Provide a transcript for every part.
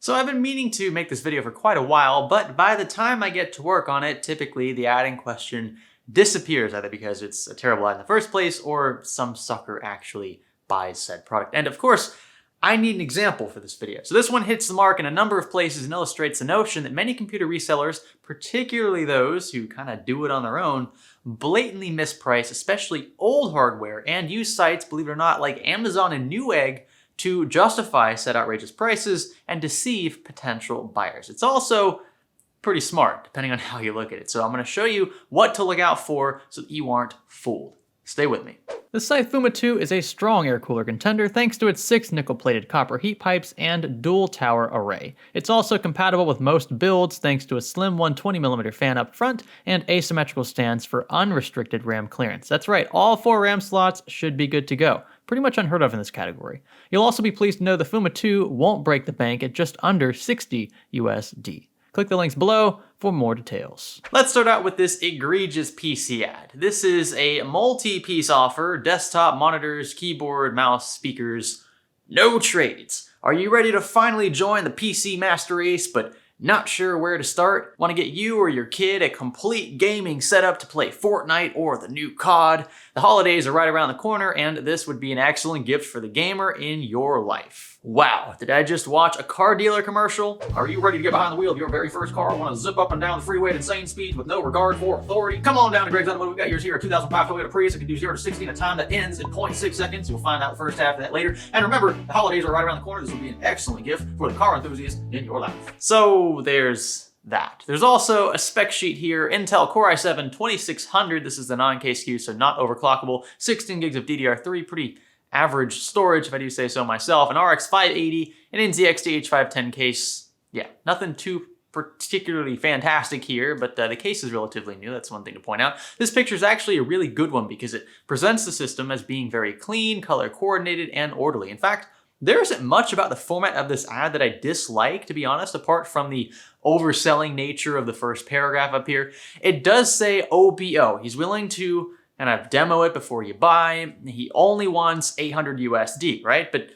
So I've been meaning to make this video for quite a while, but by the time I get to work on it, typically the ad in question disappears, either because it's a terrible ad in the first place or some sucker actually buys said product. And of course, I need an example for this video. So this one hits the mark in a number of places and illustrates the notion that many computer resellers, particularly those who kind of do it on their own, blatantly misprice, especially old hardware, and use sites, believe it or not, like Amazon and Newegg to justify said outrageous prices and deceive potential buyers. It's also pretty smart, depending on how you look at it. So I'm going to show you what to look out for so that you aren't fooled. Stay with me. The Saifuma 2 is a strong air cooler contender thanks to its 6 nickel-plated copper heat pipes and dual tower array. It's also compatible with most builds thanks to a slim 120mm fan up front and asymmetrical stands for unrestricted RAM clearance. That's right, all 4 RAM slots should be good to go. Pretty much unheard of in this category. You'll also be pleased to know the Fuma 2 won't break the bank at just under 60 USD. Click the links below for more details. Let's start out with this egregious PC ad. This is a multi-piece offer, desktop, monitors, keyboard, mouse, speakers, no trades. Are you ready to finally join the PC master race, but not sure where to start? Want to get you or your kid a complete gaming setup to play Fortnite or the new COD? The holidays are right around the corner, and this would be an excellent gift for the gamer in your life. Wow, did I just watch a car dealer commercial? Are you ready to get behind the wheel of your very first car? Want to zip up and down the freeway at insane speeds with no regard for authority? Come on down to Greg's Automotive. We've got yours here, a 2005 Toyota Prius that can do 0 to 60 in a time that ends in 0.6 seconds. You'll find out the first half of that later. And remember, the holidays are right around the corner. This will be an excellent gift for the car enthusiast in your life. So there's that. There's also a spec sheet here. Intel Core i7 2600. This is the non-K SKU, so not overclockable. 16 gigs of DDR3, pretty average storage, if I do say so myself. An RX 580, an NZXT H510 case. Yeah, nothing too particularly fantastic here, but the case is relatively new. That's one thing to point out. This picture is actually a really good one because it presents the system as being very clean, color coordinated, and orderly. In fact, there isn't much about the format of this ad that I dislike, to be honest, apart from the overselling nature of the first paragraph up here. It does say OBO. He's willing to kind of demo it before you buy. He only wants 800 USD, right? But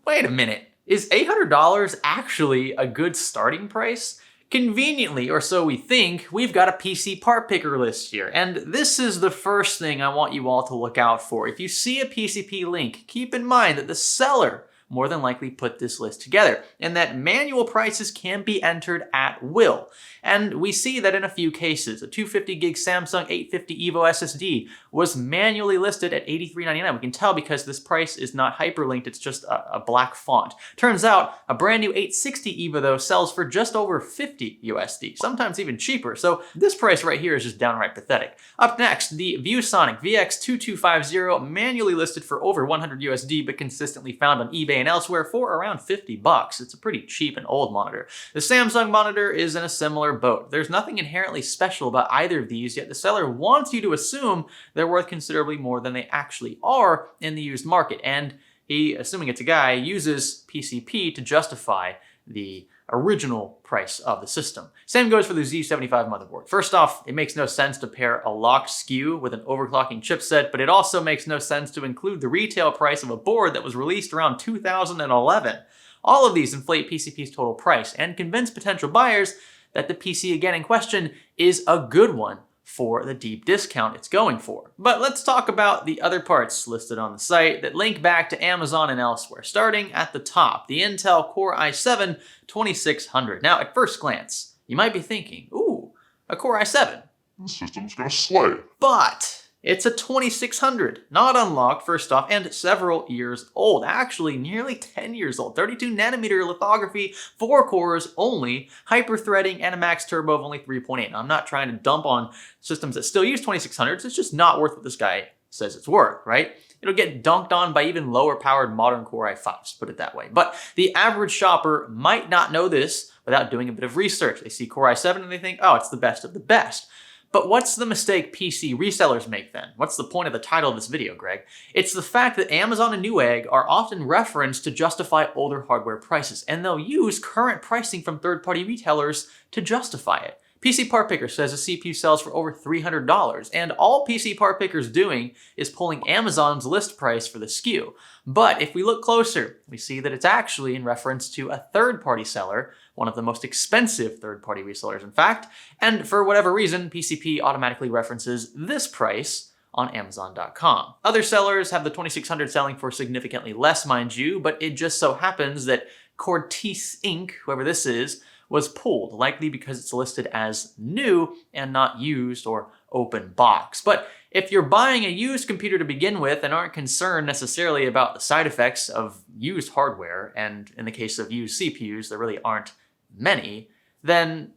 wait a minute. Is $800 actually a good starting price? Conveniently, or so we think, we've got a PC part picker list here. And this is the first thing I want you all to look out for. If you see a PCP link, keep in mind that the seller more than likely put this list together, and that manual prices can be entered at will. And we see that in a few cases. A 250 gig Samsung 850 EVO SSD was manually listed at $83.99. We can tell because this price is not hyperlinked, it's just a black font. Turns out, a brand new 860 EVO though sells for just over 50 USD, sometimes even cheaper. So this price right here is just downright pathetic. Up next, the ViewSonic VX2250, manually listed for over 100 USD, but consistently found on eBay and elsewhere for around 50 bucks. It's a pretty cheap and old monitor. The Samsung monitor is in a similar boat. There's nothing inherently special about either of these, yet the seller wants you to assume they're worth considerably more than they actually are in the used market. And he, assuming it's a guy, uses PCP to justify the original price of the system. Same goes for the Z75 motherboard. First off, it makes no sense to pair a locked SKU with an overclocking chipset, but it also makes no sense to include the retail price of a board that was released around 2011. All of these inflate PCP's total price and convince potential buyers that the PC again in question is a good one for the deep discount it's going for. But let's talk about the other parts listed on the site that link back to Amazon and elsewhere, starting at the top, the Intel Core i7 2600. Now, at first glance, you might be thinking, ooh, a Core i7. This system's gonna slay. But it's a 2600, not unlocked first off, and several years old. Actually, nearly 10 years old. 32 nanometer lithography, 4 cores only, hyper-threading, and a max turbo of only 3.8. Now, I'm not trying to dump on systems that still use 2600s. It's just not worth what this guy says it's worth, right? It'll get dunked on by even lower-powered modern Core i5s, put it that way. But the average shopper might not know this without doing a bit of research. They see Core i7 and they think, oh, it's the best of the best. But what's the mistake PC resellers make then? What's the point of the title of this video, Greg? It's the fact that Amazon and Newegg are often referenced to justify older hardware prices, and they'll use current pricing from third-party retailers to justify it. PC Part Picker says the CPU sells for over $300, and all PC Part Picker's doing is pulling Amazon's list price for the SKU. But if we look closer, we see that it's actually in reference to a third-party seller, one of the most expensive third-party resellers in fact, and for whatever reason, PCP automatically references this price on Amazon.com. Other sellers have the 2600 selling for significantly less, mind you, but it just so happens that Cortese Inc., whoever this is, was pulled, likely because it's listed as new and not used or open box. But if you're buying a used computer to begin with and aren't concerned necessarily about the side effects of used hardware, and in the case of used CPUs, there really aren't many, then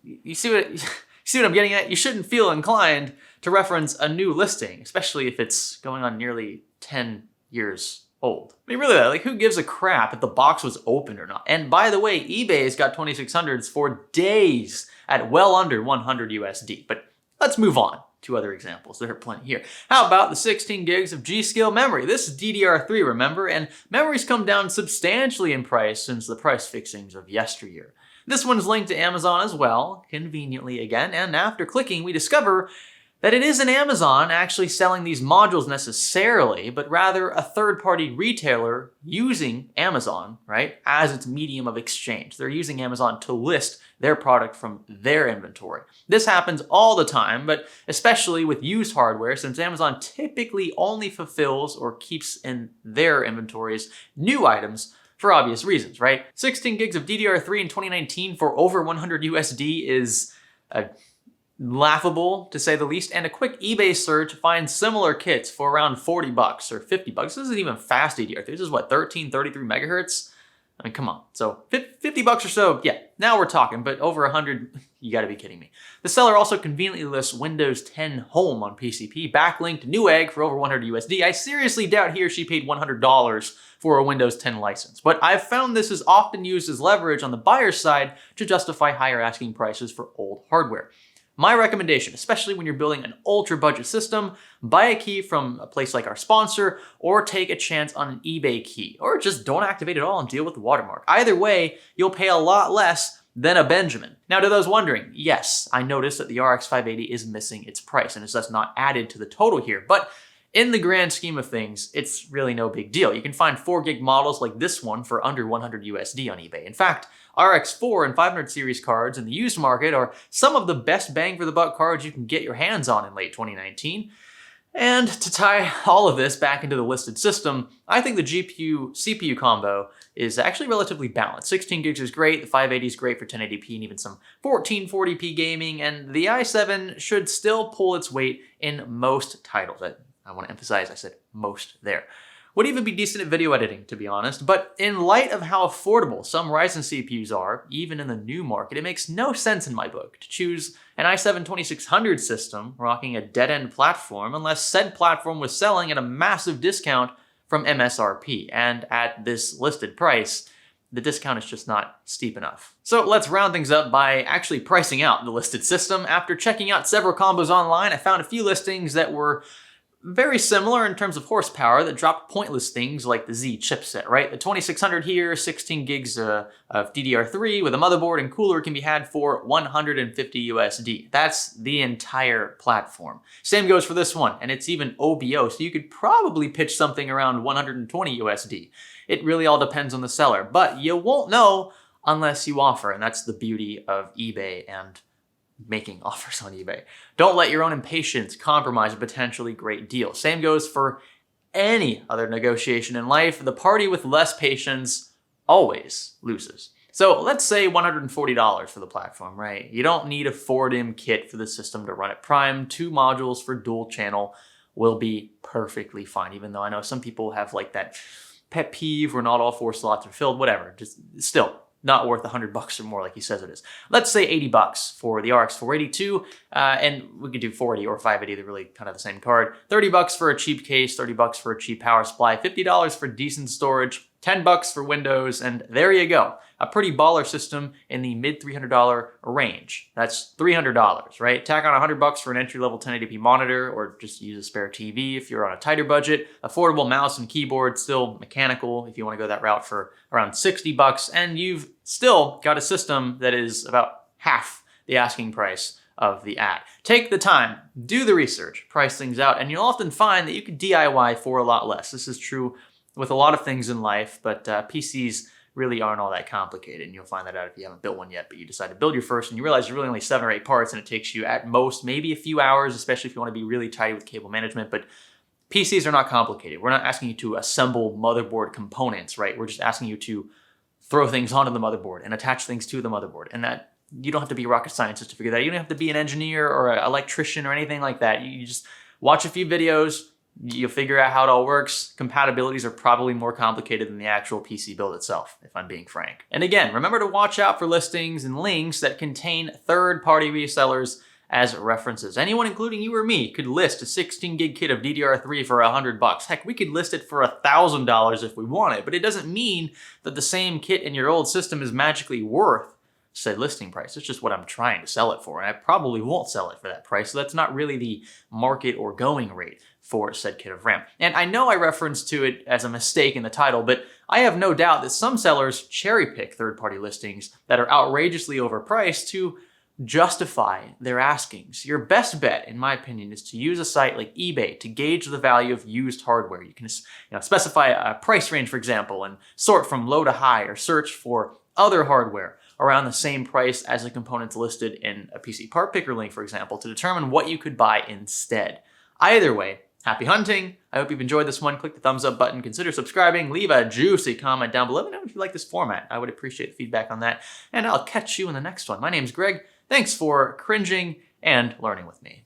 you see what I'm getting at? You shouldn't feel inclined to reference a new listing, especially if it's going on nearly 10 years old. I mean, really, like, who gives a crap if the box was opened or not? And by the way, eBay's got 2600s for days at well under 100 USD. But let's move on to other examples. There are plenty here. How about the 16 gigs of G.Skill memory? This is DDR3, remember? And memory's come down substantially in price since the price fixings of yesteryear. This one's linked to Amazon as well, conveniently again, and after clicking, we discover that it isn't Amazon actually selling these modules necessarily, but rather a third-party retailer using Amazon, right, as its medium of exchange. They're using Amazon to list their product from their inventory. This happens all the time, but especially with used hardware, since Amazon typically only fulfills or keeps in their inventories new items for obvious reasons, right? 16 gigs of DDR3 in 2019 for over 100 USD is laughable, to say the least, and a quick eBay search finds similar kits for around 40 bucks or 50 bucks. This isn't even fast DDR3. This is what, 1333 megahertz? I mean, come on. So 50 bucks or so, yeah, now we're talking, but over 100, you gotta be kidding me. The seller also conveniently lists Windows 10 Home on PCP, backlinked to Newegg for over 100 USD. I seriously doubt he or she paid $100 for a Windows 10 license, but I've found this is often used as leverage on the buyer's side to justify higher asking prices for old hardware. My recommendation, especially when you're building an ultra budget system, buy a key from a place like our sponsor, or take a chance on an eBay key, or just don't activate it all and deal with the watermark. Either way, you'll pay a lot less than a Benjamin. Now, to those wondering, yes, I noticed that the RX 580 is missing its price and is thus not added to the total here, but in the grand scheme of things, it's really no big deal. You can find 4 gig models like this one for under 100 USD on eBay. In fact, RX 4 and 500 series cards in the used market are some of the best bang for the buck cards you can get your hands on in late 2019. And to tie all of this back into the listed system, I think the GPU-CPU combo is actually relatively balanced. 16 gigs is great, the 580 is great for 1080p and even some 1440p gaming, and the i7 should still pull its weight in most titles. I want to emphasize, I said most there. Would even be decent at video editing, to be honest, but in light of how affordable some Ryzen CPUs are, even in the new market, it makes no sense in my book to choose an i7 2600 system rocking a dead-end platform unless said platform was selling at a massive discount from MSRP, and at this listed price, the discount is just not steep enough. So let's round things up by actually pricing out the listed system. After checking out several combos online, I found a few listings that were very similar in terms of horsepower that dropped pointless things like the Z chipset, right? The 2600 here, 16 gigs of DDR3 with a motherboard and cooler can be had for 150 USD. That's the entire platform. Same goes for this one, and it's even OBO, so you could probably pitch something around 120 USD. It really all depends on the seller, but you won't know unless you offer, and that's the beauty of eBay and making offers on eBay. Don't let your own impatience compromise a potentially great deal. Same goes for any other negotiation in life. The party with less patience always loses. So let's say $140 for the platform, right? You don't need a 4DIMM kit for the system to run at prime. 2 modules for dual channel will be perfectly fine, even though I know some people have like that pet peeve where not all 4 slots are filled, whatever. Just still, not worth $100 or more like he says it is. Let's say $80 for the RX 482, and we could do 480 or 580, they're really kind of the same card. $30 for a cheap case, $30 for a cheap power supply, $50 for decent storage, $10 for Windows, and there you go. A pretty baller system in the mid $300 range. That's $300, right? Tack on $100 for an entry-level 1080p monitor, or just use a spare TV if you're on a tighter budget. Affordable mouse and keyboard, still mechanical if you want to go that route, for around $60, and you've still got a system that is about half the asking price of the ad. Take the time, do the research, price things out, and you'll often find that you can DIY for a lot less. This is true with a lot of things in life, but PCs really aren't all that complicated, and you'll find that out if you haven't built one yet, but you decide to build your first and you realize there's really only 7 or 8 parts and it takes you at most maybe a few hours, especially if you want to be really tidy with cable management. But PCs are not complicated. We're not asking you to assemble motherboard components, right? We're just asking you to throw things onto the motherboard and attach things to the motherboard. And that you don't have to be a rocket scientist to figure that out. You don't have to be an engineer or an electrician or anything like that. You just watch a few videos, you'll figure out how it all works. Compatibilities are probably more complicated than the actual PC build itself, if I'm being frank. And again, remember to watch out for listings and links that contain third-party resellers as references. Anyone, including you or me, could list a 16 gig kit of DDR3 for $100. Heck, we could list it for $1,000 if we wanted, but it doesn't mean that the same kit in your old system is magically worth said listing price. It's just what I'm trying to sell it for, and I probably won't sell it for that price, so that's not really the market or going rate for said kit of RAM. And I know I referenced to it as a mistake in the title, but I have no doubt that some sellers cherry pick third-party listings that are outrageously overpriced to justify their askings. Your best bet, in my opinion, is to use a site like eBay to gauge the value of used hardware. You can specify a price range, for example, and sort from low to high, or search for other hardware around the same price as the components listed in a PC part picker link, for example, to determine what you could buy instead. Either way, happy hunting. I hope you've enjoyed this one. Click the thumbs up button, consider subscribing, leave a juicy comment down below. Let me know if you like this format. I would appreciate the feedback on that, and I'll catch you in the next one. My name's Greg. Thanks for cringing and learning with me.